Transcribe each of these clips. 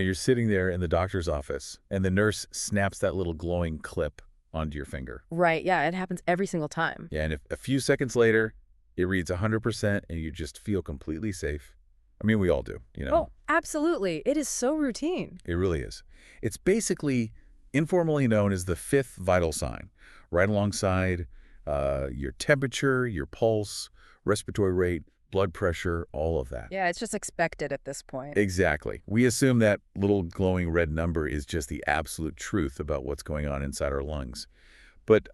You're sitting there in the doctor's office, and the nurse snaps that little glowing clip onto your finger. Right, yeah, it happens every single time. Yeah, and if a few seconds later, it reads 100% and you just feel completely safe. I mean, we all do. Oh, absolutely. It is so routine. It really is. It's basically informally known as the fifth vital sign, right alongside your temperature, your pulse, respiratory rate, blood pressure, all of that. Yeah, it's just expected at this point. Exactly. We assume that little glowing red number is just the absolute truth about what's going on inside our lungs. But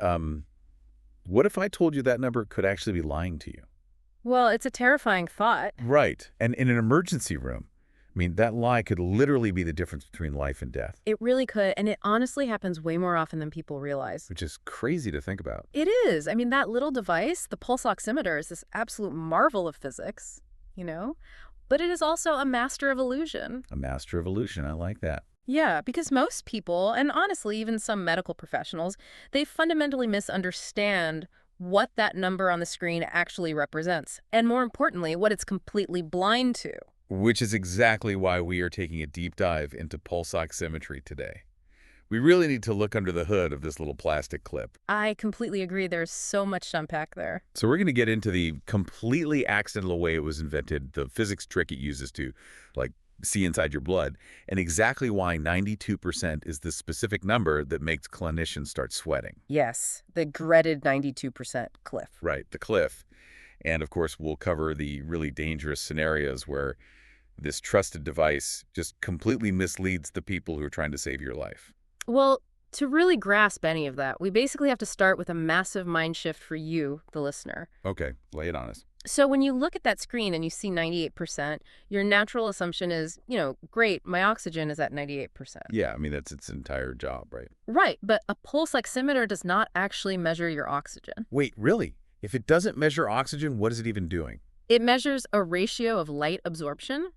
what if I told you that number could actually be lying to you? Well, it's a terrifying thought. Right. And in an emergency room, I mean, that lie could literally be the difference between life and death, It really could, and it honestly happens way more often than people realize. which is crazy to think about. It is. I mean, that little device, the pulse oximeter, is this absolute marvel of physics, But it is also a master of illusion. A master of illusion. I like that. Yeah, because most people, and honestly, even some medical professionals, they fundamentally misunderstand what that number on the screen actually represents, and more importantly, what it's completely blind to. Which is exactly why we are taking a deep dive into pulse oximetry today. We really need to look under the hood of this little plastic clip. I completely agree. There's so much to unpack there. So we're going to get into the completely accidental way it was invented, the physics trick it uses to, see inside your blood, and exactly why 92% is the specific number that makes clinicians start sweating. Yes, the dreaded 92% cliff. Right, the cliff. And of course, we'll cover the really dangerous scenarios where this trusted device just completely misleads the people who are trying to save your life. Well, to really grasp any of that, we basically have to start with a massive mind shift for you, the listener. Okay, lay it on us. So when you look at that screen and you see 98%, your natural assumption is, great, my oxygen is at 98%. Yeah, I mean, that's its entire job, right? Right, but a pulse oximeter does not actually measure your oxygen. Wait, really? If it doesn't measure oxygen, what is it even doing? It measures a ratio of light absorption,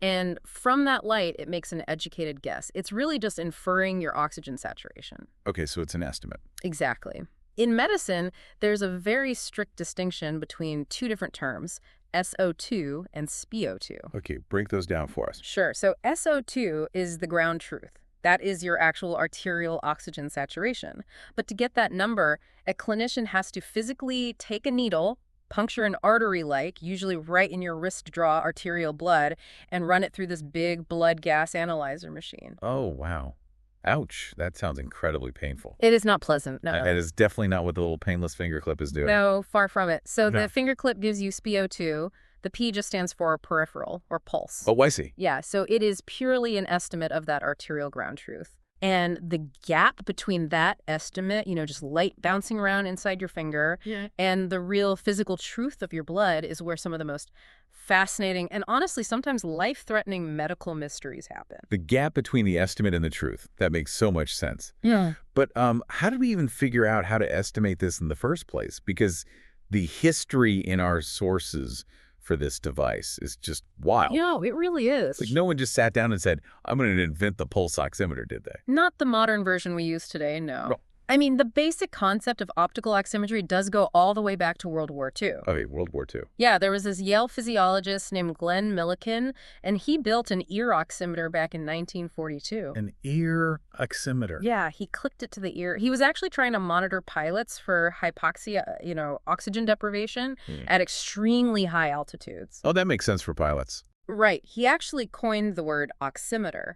and from that light, it makes an educated guess. It's really just inferring your oxygen saturation. Okay, so it's an estimate. Exactly. In medicine, there's a very strict distinction between two different terms, SO2 and SpO2. Okay, break those down for us. Sure. So SO2 is the ground truth. That is your actual arterial oxygen saturation. But to get that number, a clinician has to physically take a needle, puncture an artery usually right in your wrist draw arterial blood, and run it through this big blood gas analyzer machine. Oh, wow. Ouch. That sounds incredibly painful. It is not pleasant, no. That is definitely not what the little painless finger clip is doing. No, far from it. So No. the finger clip gives you SpO2. The P just stands for peripheral or pulse. Oh, I see. Yeah, so it is purely an estimate of that arterial ground truth. And the gap between that estimate, just light bouncing around inside your finger, and the real physical truth of your blood is where some of the most fascinating and honestly sometimes life-threatening medical mysteries happen. The gap between the estimate and the truth. That makes so much sense. Yeah. But how did we even figure out how to estimate this in the first place? Because the history in our sources for this device is just wild. Yeah, it really is. Like no one just sat down and said, I'm going to invent the pulse oximeter, did they? Not the modern version we use today, no. No. I mean, the basic concept of optical oximetry does go all the way back to World War II. Okay, World War II. Yeah, there was this Yale physiologist named Glenn Millikan, and he built an ear oximeter back in 1942. An ear oximeter. Yeah, he clicked it to the ear. He was actually trying to monitor pilots for hypoxia, oxygen deprivation at extremely high altitudes. Oh, that makes sense for pilots. Right. He actually coined the word oximeter.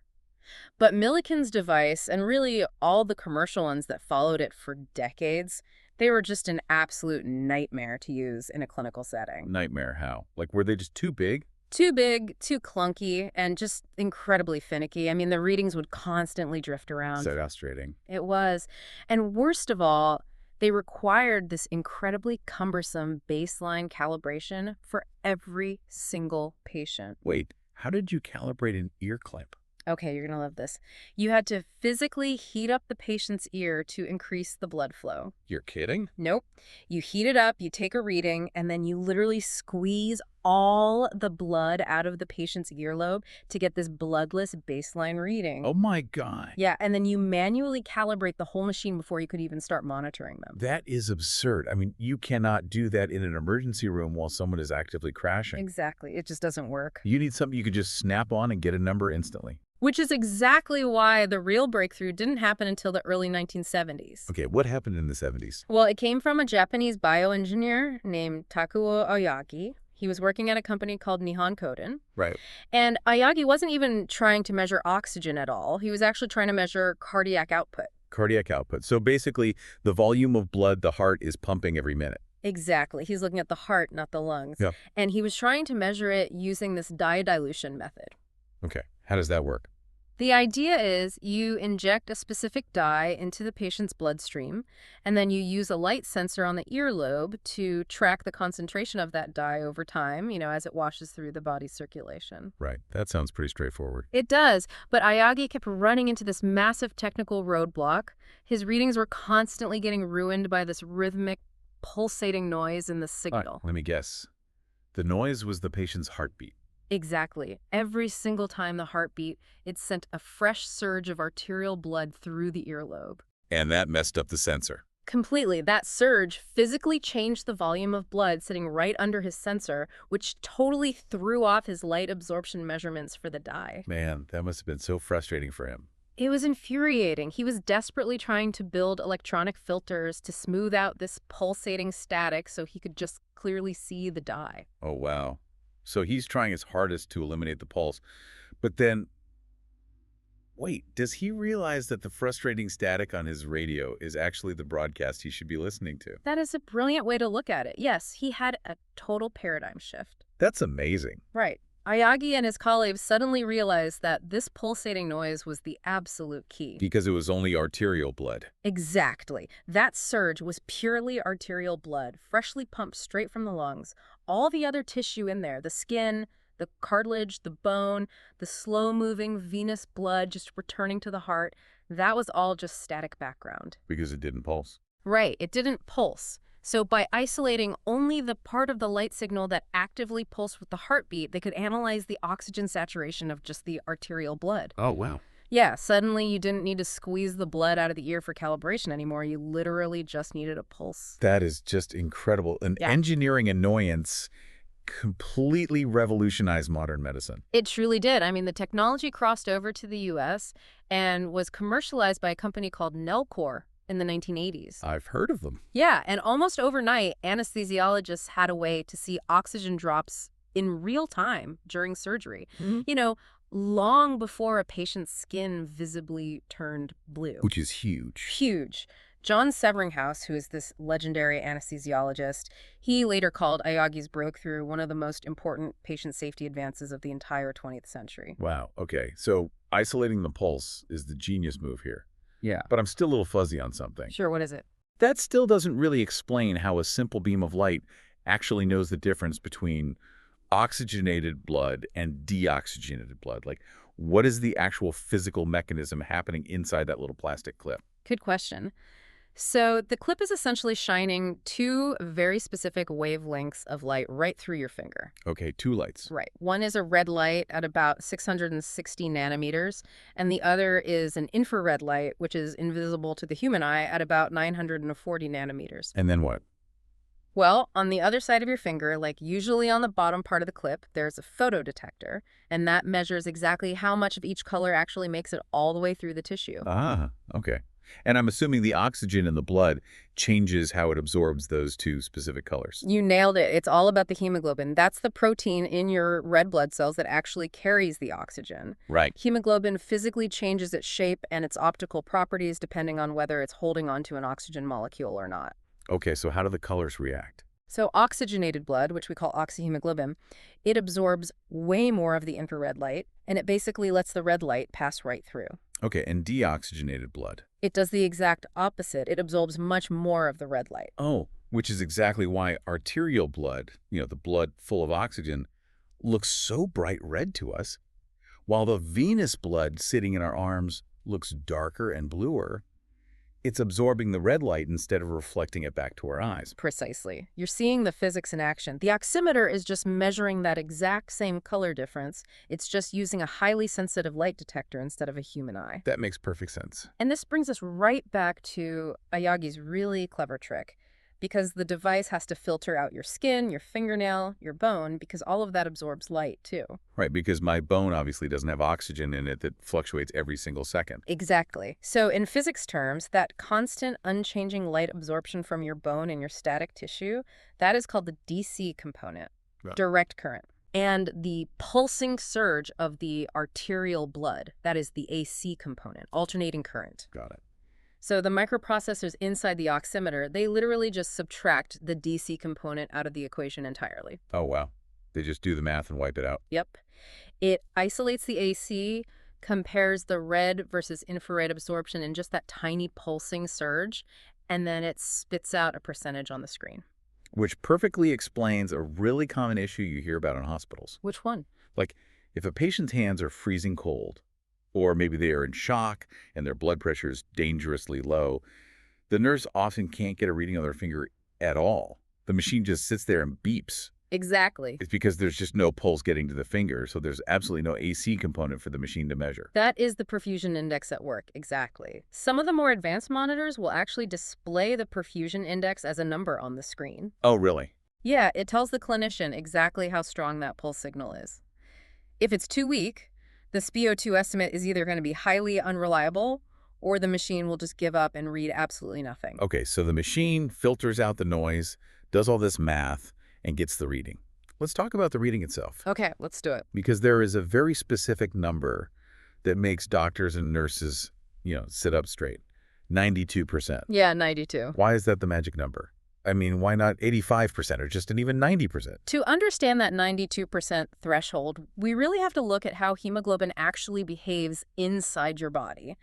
But Millikan's device, and really all the commercial ones that followed it for decades, they were just an absolute nightmare to use in a clinical setting. Nightmare, how? Like, were they just too big? Too big, too clunky, and just incredibly finicky. I mean, the readings would constantly drift around. So frustrating. It was. And worst of all, they required this incredibly cumbersome baseline calibration for every single patient. Wait, how did you calibrate an ear clip? Okay, you're going to love this. You had to physically heat up the patient's ear to increase the blood flow. You're kidding? Nope. You heat it up, you take a reading, and then you literally squeeze all the blood out of the patient's earlobe to get this bloodless baseline reading. Oh my God. Yeah, and then you manually calibrate the whole machine before you could even start monitoring them. That is absurd. I mean, you cannot do that in an emergency room while someone is actively crashing. Exactly. It just doesn't work. You need something you could just snap on and get a number instantly. Which is exactly why the real breakthrough didn't happen until the early 1970s. Okay, what happened in the 70s? Well, it came from a Japanese bioengineer named Takuo Oyagi. He was working at a company called Nihon Kohden. Right. And Oyagi wasn't even trying to measure oxygen at all. He was actually trying to measure cardiac output. Cardiac output. So basically, the volume of blood the heart is pumping every minute. Exactly. He's looking at the heart, not the lungs. Yeah. And he was trying to measure it using this dye dilution method. Okay, how does that work? The idea is you inject a specific dye into the patient's bloodstream, and then you use a light sensor on the earlobe to track the concentration of that dye over time, as it washes through the body's circulation. Right, that sounds pretty straightforward. It does, but Oyagi kept running into this massive technical roadblock. His readings were constantly getting ruined by this rhythmic, pulsating noise in the All right, signal. let me guess. The noise was the patient's heartbeat. Exactly. Every single time the heart beat, it sent a fresh surge of arterial blood through the earlobe. And that messed up the sensor. Completely. That surge physically changed the volume of blood sitting right under his sensor, which totally threw off his light absorption measurements for the dye. Man, that must have been so frustrating for him. It was infuriating. He was desperately trying to build electronic filters to smooth out this pulsating static so he could just clearly see the dye. Oh, wow. So he's trying his hardest to eliminate the pulse. But then, wait, does he realize that the frustrating static on his radio is actually the broadcast he should be listening to? That is a brilliant way to look at it. Yes, he had a total paradigm shift. That's amazing. Right. Oyagi and his colleagues suddenly realized that this pulsating noise was the absolute key. Because it was only arterial blood. Exactly. That surge was purely arterial blood, freshly pumped straight from the lungs. All the other tissue in there, the skin, the cartilage, the bone, the slow-moving venous blood just returning to the heart, that was all just static background. Because it didn't pulse. Right, it didn't pulse. So by isolating only the part of the light signal that actively pulsed with the heartbeat, they could analyze the oxygen saturation of just the arterial blood. Oh, wow. Yeah, suddenly you didn't need to squeeze the blood out of the ear for calibration anymore. You literally just needed a pulse. That is just incredible. An Yeah. engineering annoyance completely revolutionized modern medicine. It truly did. I mean, the technology crossed over to the U.S. and was commercialized by a company called Nellcor in the 1980s. I've heard of them. Yeah, and almost overnight, anesthesiologists had a way to see oxygen drops in real time during surgery. Long before a patient's skin visibly turned blue. Which is huge. Huge. John Severinghaus, who is this legendary anesthesiologist, he later called Oyagi's breakthrough one of the most important patient safety advances of the entire 20th century. Wow. Okay. So isolating the pulse is the genius move here. Yeah. But I'm still a little fuzzy on something. Sure, what is it? That still doesn't really explain how a simple beam of light actually knows the difference between oxygenated blood and deoxygenated blood. Like, what is the actual physical mechanism happening inside that little plastic clip? Good question. So the clip is essentially shining two very specific wavelengths of light right through your finger. Okay, two lights. Right. One is a red light at about 660 nanometers, and the other is an infrared light, which is invisible to the human eye at about 940 nanometers. And then what? Well, on the other side of your finger, like usually on the bottom part of the clip, there's a photodetector, and that measures exactly how much of each color actually makes it all the way through the tissue. Ah, okay. And I'm assuming the oxygen in the blood changes how it absorbs those two specific colors. You nailed it. It's all about the hemoglobin. That's the protein in your red blood cells that actually carries the oxygen. Right. Hemoglobin physically changes its shape and its optical properties depending on whether it's holding onto an oxygen molecule or not. Okay, so how do the colors react? So oxygenated blood, which we call oxyhemoglobin, it absorbs way more of the infrared light, and it basically lets the red light pass right through. Okay, and deoxygenated blood. It does the exact opposite. It absorbs much more of the red light. Oh, which is exactly why arterial blood, the blood full of oxygen, looks so bright red to us, while the venous blood sitting in our arms looks darker and bluer. It's absorbing the red light instead of reflecting it back to our eyes. Precisely. You're seeing the physics in action. The oximeter is just measuring that exact same color difference. It's just using a highly sensitive light detector instead of a human eye. That makes perfect sense. And this brings us right back to Oyagi's really clever trick. because the device has to filter out your skin, your fingernail, your bone, because all of that absorbs light too. Right, because my bone obviously doesn't have oxygen in it that fluctuates every single second. Exactly. So in physics terms, that constant unchanging light absorption from your bone and your static tissue, that is called the DC component, Right. direct current. And the pulsing surge of the arterial blood, that is the AC component, alternating current. Got it. So the microprocessors inside the oximeter, they literally just subtract the DC component out of the equation entirely. Oh, wow. They just do the math and wipe it out. Yep. It isolates the AC, compares the red versus infrared absorption in just that tiny pulsing surge, and then it spits out a percentage on the screen. Which perfectly explains a really common issue you hear about in hospitals. Which one? Like, if a patient's hands are freezing cold, or maybe they are in shock and their blood pressure is dangerously low, the nurse often can't get a reading on their finger at all. The machine just sits there and beeps. Exactly. It's because there's just no pulse getting to the finger, so there's absolutely no AC component for the machine to measure. That is the perfusion index at work, exactly. Some of the more advanced monitors will actually display the perfusion index as a number on the screen. Oh, really? Yeah, it tells the clinician exactly how strong that pulse signal is. If it's too weak, the SpO2 estimate is either going to be highly unreliable or the machine will just give up and read absolutely nothing. Okay, so the machine filters out the noise, does all this math, and gets the reading. Let's talk about the reading itself. Okay, let's do it. Because there is a very specific number that makes doctors and nurses, sit up straight. 92%. Yeah, 92. Why is that the magic number? I mean, why not 85% or just an even 90%? To understand that 92% threshold, we really have to look at how hemoglobin actually behaves inside your body.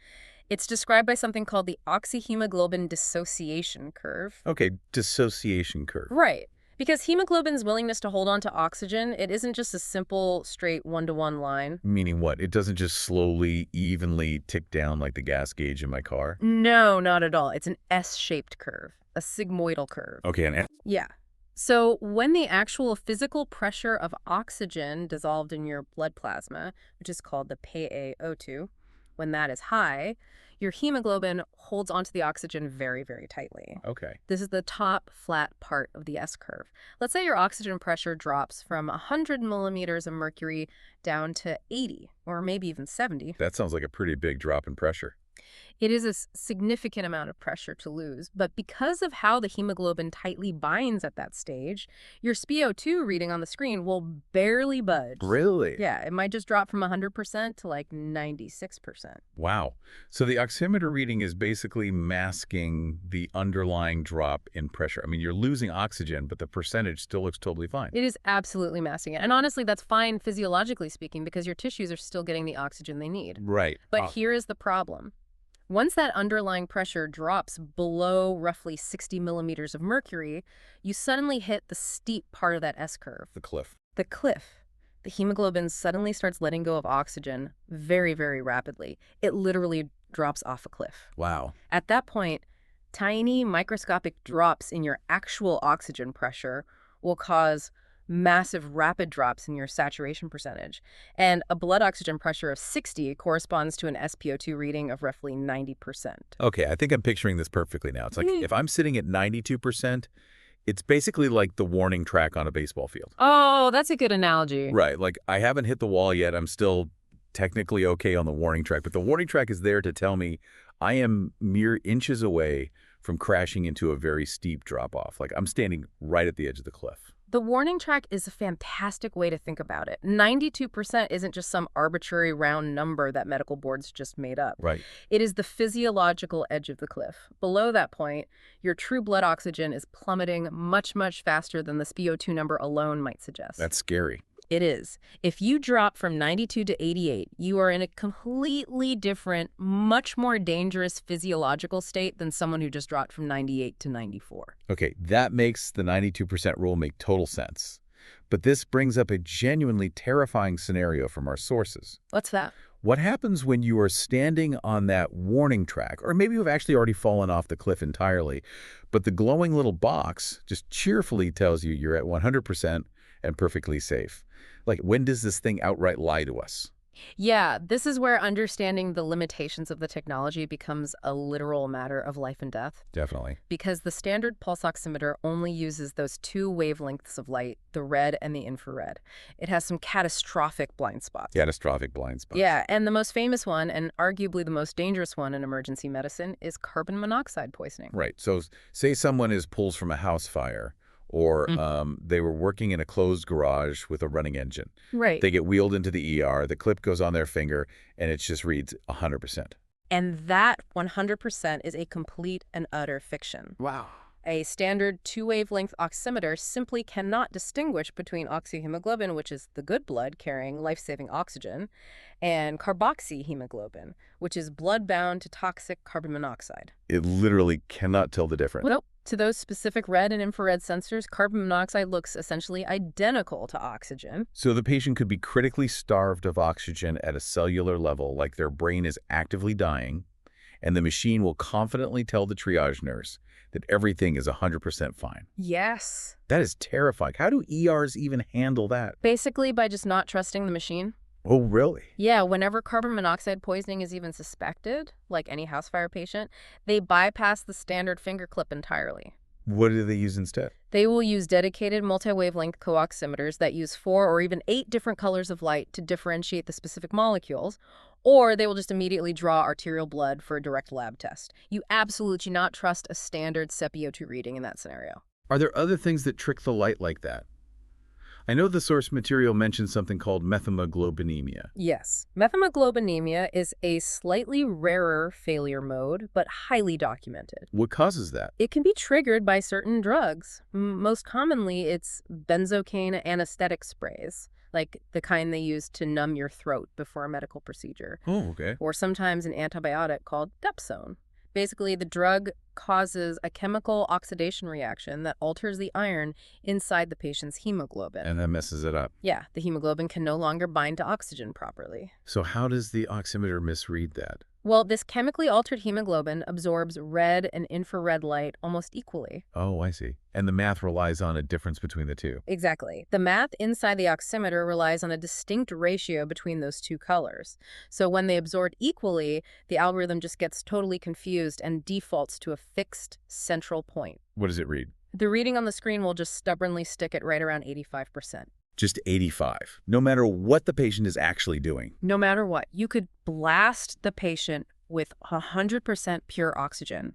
It's described by something called the oxyhemoglobin dissociation curve. Okay, dissociation curve. Right. Because hemoglobin's willingness to hold on to oxygen, it isn't just a simple, straight one-to-one line. Meaning what? It doesn't just slowly, evenly tick down like the gas gauge in my car? No, not at all. It's an S-shaped curve, a sigmoidal curve. Okay, and Yeah. So when the actual physical pressure of oxygen dissolved in your blood plasma, which is called the PaO2, when that is high, your hemoglobin holds onto the oxygen very, very tightly. okay. This is the top flat part of the S-curve. Let's say your oxygen pressure drops from 100 millimeters of mercury down to 80, or maybe even 70. That sounds like a pretty big drop in pressure. It is a significant amount of pressure to lose, but because of how the hemoglobin tightly binds at that stage, your SpO2 reading on the screen will barely budge. Really? Yeah, it might just drop from 100% to like 96%. Wow. So the oximeter reading is basically masking the underlying drop in pressure. I mean, you're losing oxygen, but the percentage still looks totally fine. It is absolutely masking it. And honestly, that's fine physiologically speaking because your tissues are still getting the oxygen they need. Right. But here is the problem. Once that underlying pressure drops below roughly 60 millimeters of mercury, you suddenly hit the steep part of that S-curve. The cliff. The cliff. The hemoglobin suddenly starts letting go of oxygen very, very rapidly. It literally drops off a cliff. Wow. At that point, tiny microscopic drops in your actual oxygen pressure will cause massive rapid drops in your saturation percentage. And a blood oxygen pressure of 60 corresponds to an SpO2 reading of roughly 90%. Okay, I think I'm picturing this perfectly now. It's like if I'm sitting at 92%, it's basically like the warning track on a baseball field. Oh, that's a good analogy. Right, like I haven't hit the wall yet. I'm still technically okay on the warning track, but the warning track is there to tell me I am mere inches away from crashing into a very steep drop-off. Like I'm standing right at the edge of the cliff. The warning track is a fantastic way to think about it. 92% isn't just some arbitrary round number that medical boards just made up. Right. It is the physiological edge of the cliff. Below that point, your true blood oxygen is plummeting much, much faster than the SpO2 number alone might suggest. That's scary. It is. If you drop from 92 to 88, you are in a completely different, much more dangerous physiological state than someone who just dropped from 98 to 94. Okay, that makes the 92% rule make total sense. But this brings up a genuinely terrifying scenario from our sources. What's that? What happens when you are standing on that warning track, or maybe you've actually already fallen off the cliff entirely, but the glowing little box just cheerfully tells you you're at 100% and perfectly safe? Like, when does this thing outright lie to us? Yeah, this is where understanding the limitations of the technology becomes a literal matter of life and death. Definitely. Because the standard pulse oximeter only uses those two wavelengths of light, the red and the infrared. It has some catastrophic blind spots. Catastrophic blind spots. Yeah, and the most famous one, and arguably the most dangerous one in emergency medicine, is carbon monoxide poisoning. Right. So say someone is pulls from a house fire, or Mm. they were working in a closed garage with a running engine. Right. They get wheeled into the ER, the clip goes on their finger, and it just reads 100%. And that 100% is a complete and utter fiction. Wow. A standard two-wavelength oximeter simply cannot distinguish between oxyhemoglobin, which is the good blood carrying life-saving oxygen, and carboxyhemoglobin, which is blood bound to toxic carbon monoxide. It literally cannot tell the difference. Well, to those specific red and infrared sensors, carbon monoxide looks essentially identical to oxygen. So the patient could be critically starved of oxygen at a cellular level, like their brain is actively dying, and the machine will confidently tell the triage nurse that everything is 100% fine. Yes. That is terrifying. How do ERs even handle that? Basically by just not trusting the machine. Oh, really? Yeah, whenever carbon monoxide poisoning is even suspected, like any house fire patient, they bypass the standard finger clip entirely. What do they use instead? They will use dedicated multi-wavelength co-oximeters that use 4 or even 8 different colors of light to differentiate the specific molecules, or they will just immediately draw arterial blood for a direct lab test. You absolutely do not trust a standard SpO2 reading in that scenario. Are there other things that trick the light like that? I know the source material mentions something called methemoglobinemia. Yes. Methemoglobinemia is a slightly rarer failure mode, but highly documented. What causes that? It can be triggered by certain drugs. Most commonly, it's benzocaine anesthetic sprays, like the kind they use to numb your throat before a medical procedure, Oh, okay. or sometimes an antibiotic called depsone. Basically, the drug causes a chemical oxidation reaction that alters the iron inside the patient's hemoglobin. And that messes it up. Yeah, the hemoglobin can no longer bind to oxygen properly. So how does the oximeter misread that? Well, this chemically altered hemoglobin absorbs red and infrared light almost equally. Oh, I see. And the math relies on a difference between the two. Exactly. The math inside the oximeter relies on a distinct ratio between those two colors. So when they absorb equally, the algorithm just gets totally confused and defaults to a fixed central point. What does it read? The reading on the screen will just stubbornly stick at right around 85%. Just 85, no matter what the patient is actually doing. No matter what, you could blast the patient with 100% pure oxygen,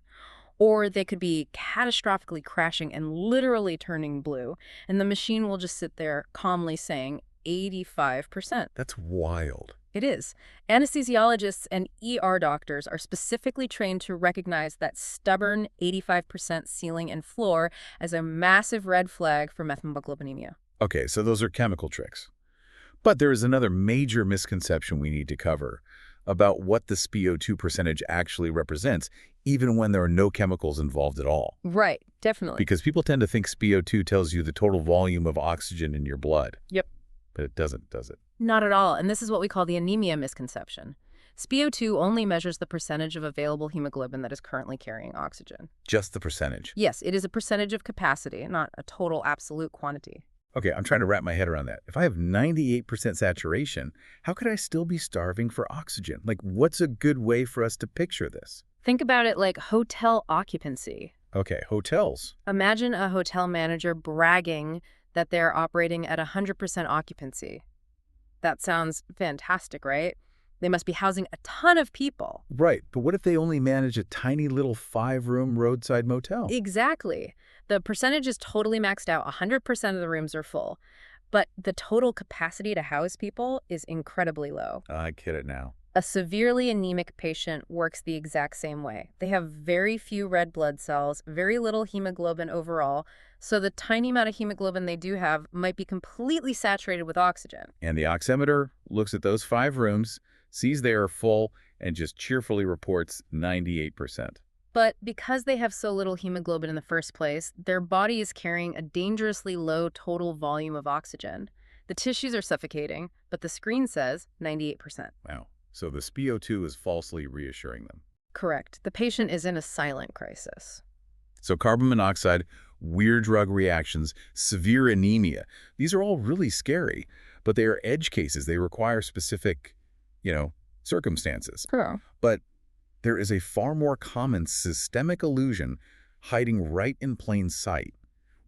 or they could be catastrophically crashing and literally turning blue, and the machine will just sit there calmly saying 85%. That's wild. It is. Anesthesiologists and ER doctors are specifically trained to recognize that stubborn 85% ceiling and floor as a massive red flag for methemoglobinemia. Okay, so those are chemical tricks. But there is another major misconception we need to cover about what the SpO2 percentage actually represents, even when there are no chemicals involved at all. Right, definitely. Because people tend to think SpO2 tells you the total volume of oxygen in your blood. Yep. But it doesn't, does it? Not at all, and this is what we call the anemia misconception. SpO2 only measures the percentage of available hemoglobin that is currently carrying oxygen. Just the percentage. Yes, it is a percentage of capacity, not a total absolute quantity. Okay, I'm trying to wrap my head around that. If I have 98% saturation, how could I still be starving for oxygen? Like, what's a good way for us to picture this? Think about it like hotel occupancy. Okay, hotels. Imagine a hotel manager bragging that they're operating at 100% occupancy. That sounds fantastic, right? They must be housing a ton of people. Right, but what if they only manage a tiny little 5-room roadside motel? Exactly. The percentage is totally maxed out. 100% of the rooms are full. But the total capacity to house people is incredibly low. I get it now. A severely anemic patient works the exact same way. They have very few red blood cells, very little hemoglobin overall, so the tiny amount of hemoglobin they do have might be completely saturated with oxygen. And the oximeter looks at those 5 rooms, sees they are full, and just cheerfully reports 98%. But because they have so little hemoglobin in the first place, their body is carrying a dangerously low total volume of oxygen. The tissues are suffocating, but the screen says 98%. Wow. So the SpO2 is falsely reassuring them. Correct. The patient is in a silent crisis. So carbon monoxide, weird drug reactions, severe anemia, these are all really scary, but they are edge cases. They require specific circumstances. True. But there is a far more common systemic illusion hiding right in plain sight,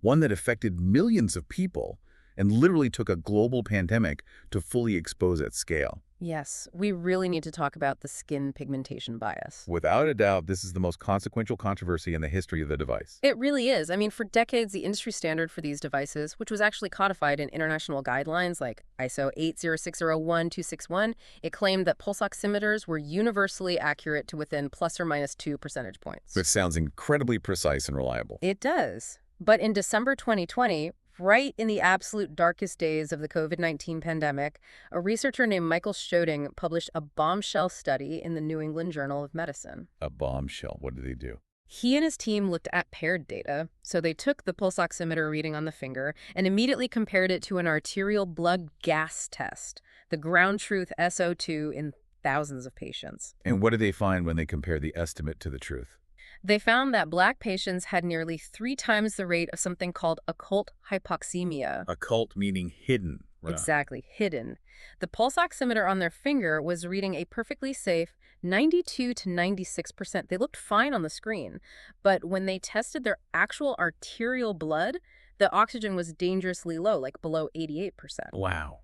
one that affected millions of people and literally took a global pandemic to fully expose at scale. Yes, we really need to talk about the skin pigmentation bias. Without a doubt, this is the most consequential controversy in the history of the device. It really is. I mean, for decades, the industry standard for these devices, which was actually codified in international guidelines like ISO 80601-261, it claimed that pulse oximeters were universally accurate to within plus or minus 2 percentage points. Which sounds incredibly precise and reliable. It does. But in December 2020, right in the absolute darkest days of the COVID-19 pandemic, a researcher named Michael Schoding published a bombshell study in the New England Journal of Medicine. A bombshell. What did he do? He and his team looked at paired data. So they took the pulse oximeter reading on the finger and immediately compared it to an arterial blood gas test, the ground truth SO2, in thousands of patients. And what did they find when they compared the estimate to the truth? They found that Black patients had nearly 3 times the rate of something called occult hypoxemia. Occult meaning hidden. Exactly, hidden. The pulse oximeter on their finger was reading a perfectly safe 92 to 96%. They looked fine on the screen. But when they tested their actual arterial blood, the oxygen was dangerously low, like below 88%. Wow.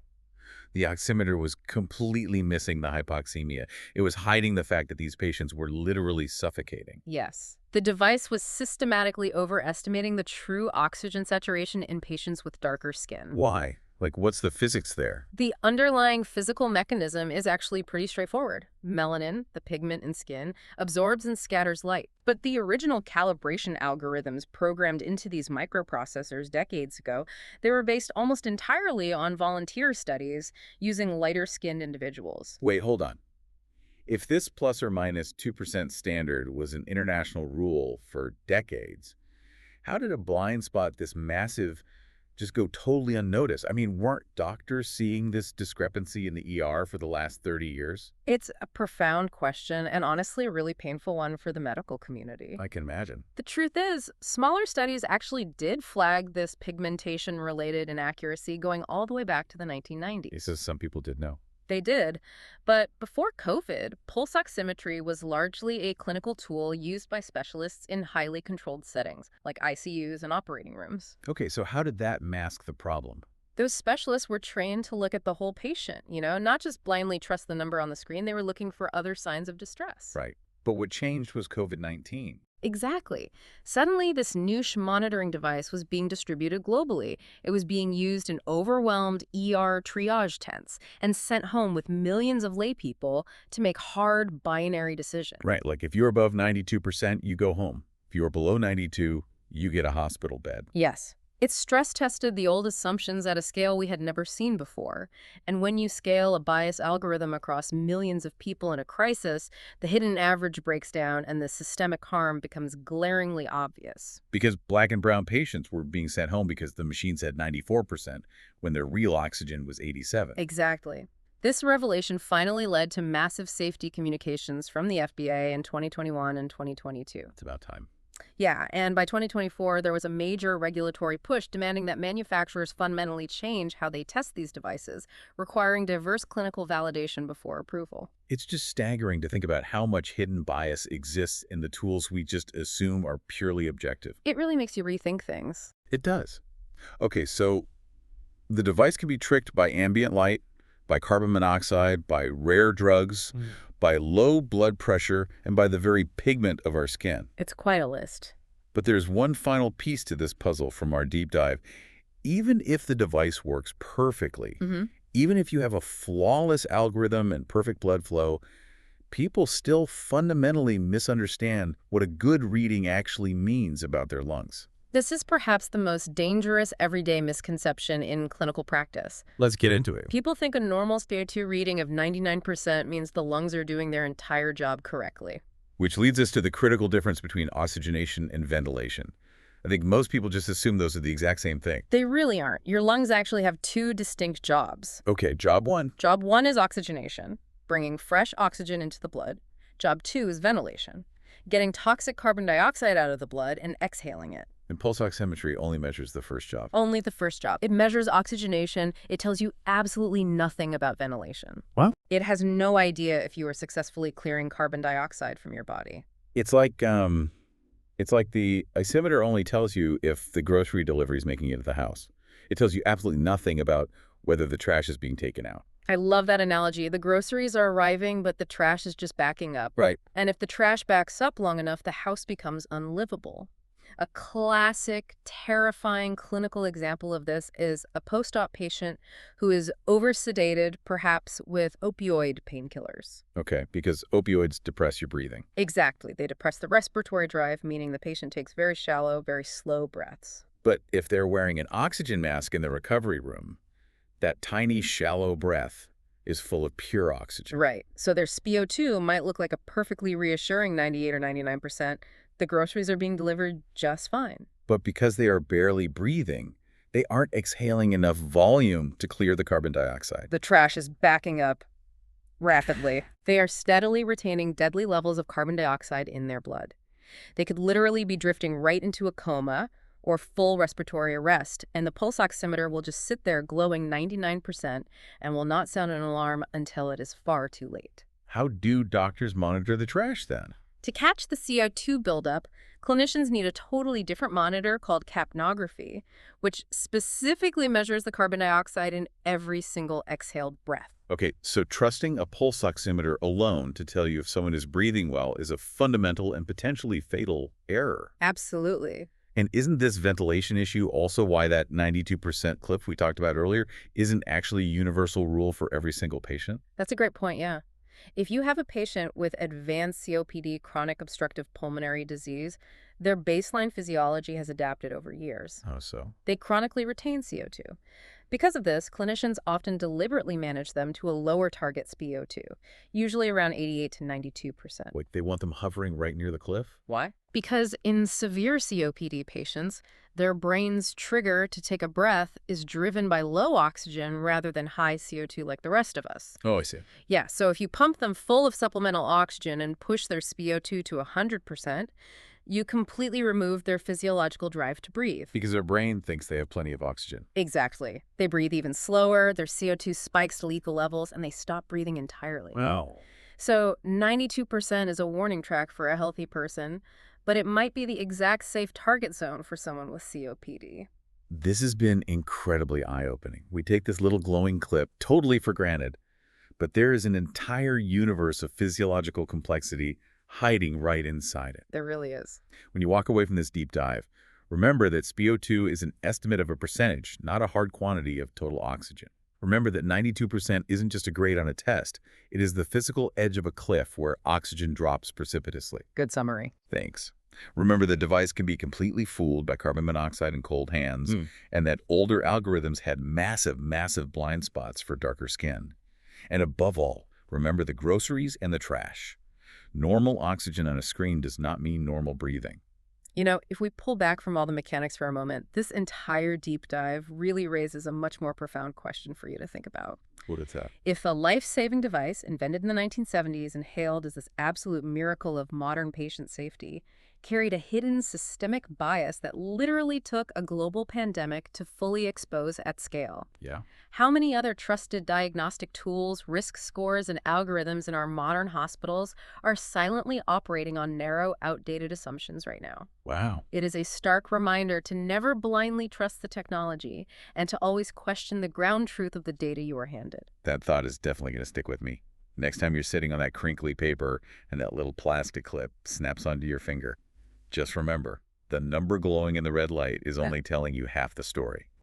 The oximeter was completely missing the hypoxemia. It was hiding the fact that these patients were literally suffocating. Yes. The device was systematically overestimating the true oxygen saturation in patients with darker skin. Why? Like, what's the physics there? The underlying physical mechanism is actually pretty straightforward. Melanin, the pigment in skin, absorbs and scatters light. But the original calibration algorithms programmed into these microprocessors decades ago, they were based almost entirely on volunteer studies using lighter-skinned individuals. Wait, hold on. If this plus or minus 2% standard was an international rule for decades, how did a blind spot this massive just go totally unnoticed? I mean, weren't doctors seeing this discrepancy in the ER for the last 30 years? It's a profound question and honestly a really painful one for the medical community. I can imagine. The truth is, smaller studies actually did flag this pigmentation-related inaccuracy going all the way back to the 1990s. He says some people did know. They did. But before COVID, pulse oximetry was largely a clinical tool used by specialists in highly controlled settings, like ICUs and operating rooms. Okay, so how did that mask the problem? Those specialists were trained to look at the whole patient, not just blindly trust the number on the screen. They were looking for other signs of distress. Right. But what changed was COVID-19. Exactly. Suddenly, this niche monitoring device was being distributed globally. It was being used in overwhelmed ER triage tents and sent home with millions of laypeople to make hard binary decisions. Right, like if you're above 92%, you go home. If you're below 92, you get a hospital bed. Yes. It stress-tested the old assumptions at a scale we had never seen before. And when you scale a bias algorithm across millions of people in a crisis, the hidden average breaks down and the systemic harm becomes glaringly obvious. Because Black and brown patients were being sent home because the machine said 94% when their real oxygen was 87. Exactly. This revelation finally led to massive safety communications from the FDA in 2021 and 2022. It's about time. Yeah, and by 2024, there was a major regulatory push demanding that manufacturers fundamentally change how they test these devices, requiring diverse clinical validation before approval. It's just staggering to think about how much hidden bias exists in the tools we just assume are purely objective. It really makes you rethink things. It does. Okay, so the device can be tricked by ambient light, by carbon monoxide, by rare drugs, by low blood pressure, and by the very pigment of our skin. It's quite a list. But there's one final piece to this puzzle from our deep dive. Even if the device works perfectly, even if you have a flawless algorithm and perfect blood flow, people still fundamentally misunderstand what a good reading actually means about their lungs. This is perhaps the most dangerous everyday misconception in clinical practice. Let's get into it. People think a normal stage 2 reading of 99% means the lungs are doing their entire job correctly. Which leads us to the critical difference between oxygenation and ventilation. I think most people just assume those are the exact same thing. They really aren't. Your lungs actually have 2 distinct jobs. Okay, job 1. Job 1 is oxygenation, bringing fresh oxygen into the blood. Job 2 is ventilation, getting toxic carbon dioxide out of the blood and exhaling it. And pulse oximetry only measures the first job. Only the first job. It measures oxygenation. It tells you absolutely nothing about ventilation. What? It has no idea if you are successfully clearing carbon dioxide from your body. It's like the oximeter only tells you if the grocery delivery is making it to the house. It tells you absolutely nothing about whether the trash is being taken out. I love that analogy. The groceries are arriving, but the trash is just backing up. Right. And if the trash backs up long enough, the house becomes unlivable. A classic, terrifying clinical example of this is a post-op patient who is oversedated, perhaps with opioid painkillers. Okay, because opioids depress your breathing. Exactly. They depress the respiratory drive, meaning the patient takes very shallow, very slow breaths. But if they're wearing an oxygen mask in the recovery room, that tiny, shallow breath is full of pure oxygen. Right. So their SpO2 might look like a perfectly reassuring 98 or 99%. The groceries are being delivered just fine. But because they are barely breathing, they aren't exhaling enough volume to clear the carbon dioxide. The trash is backing up rapidly. They are steadily retaining deadly levels of carbon dioxide in their blood. They could literally be drifting right into a coma or full respiratory arrest, and the pulse oximeter will just sit there glowing 99% and will not sound an alarm until it is far too late. How do doctors monitor the trash then? To catch the CO2 buildup, clinicians need a totally different monitor called capnography, which specifically measures the carbon dioxide in every single exhaled breath. Okay, so trusting a pulse oximeter alone to tell you if someone is breathing well is a fundamental and potentially fatal error. Absolutely. And isn't this ventilation issue also why that 92% clip we talked about earlier isn't actually a universal rule for every single patient? That's a great point, yeah. If you have a patient with advanced COPD, chronic obstructive pulmonary disease, their baseline physiology has adapted over years. Oh, so? They chronically retain CO2. Because of this, clinicians often deliberately manage them to a lower target SpO2, usually around 88 to 92%. Like they want them hovering right near the cliff? Why? Because in severe COPD patients, their brain's trigger to take a breath is driven by low oxygen rather than high CO2 like the rest of us. Oh, I see. Yeah, so if you pump them full of supplemental oxygen and push their SpO2 to 100%, you completely remove their physiological drive to breathe. Because their brain thinks they have plenty of oxygen. Exactly. They breathe even slower, their CO2 spikes to lethal levels, and they stop breathing entirely. Wow. So 92% is a warning track for a healthy person, but it might be the exact safe target zone for someone with COPD. This has been incredibly eye-opening. We take this little glowing clip totally for granted, but there is an entire universe of physiological complexity hiding right inside it. There really is. When you walk away from this deep dive, remember that SpO2 is an estimate of a percentage, not a hard quantity of total oxygen. Remember that 92% isn't just a grade on a test. It is the physical edge of a cliff where oxygen drops precipitously. Good summary. Thanks. Remember, the device can be completely fooled by carbon monoxide and cold hands, and that older algorithms had massive, massive blind spots for darker skin. And above all, remember the groceries and the trash. Normal oxygen on a screen does not mean normal breathing. You know, if we pull back from all the mechanics for a moment, this entire deep dive really raises a much more profound question for you to think about. What is that? If a life-saving device invented in the 1970s and hailed as this absolute miracle of modern patient safety carried a hidden systemic bias that literally took a global pandemic to fully expose at scale, Yeah. how many other trusted diagnostic tools, risk scores, and algorithms in our modern hospitals are silently operating on narrow, outdated assumptions right now? Wow. It is a stark reminder to never blindly trust the technology and to always question the ground truth of the data you are handed. That thought is definitely going to stick with me. Next time you're sitting on that crinkly paper and that little plastic clip snaps onto your finger, just remember, the number glowing in the red light is only telling you half the story.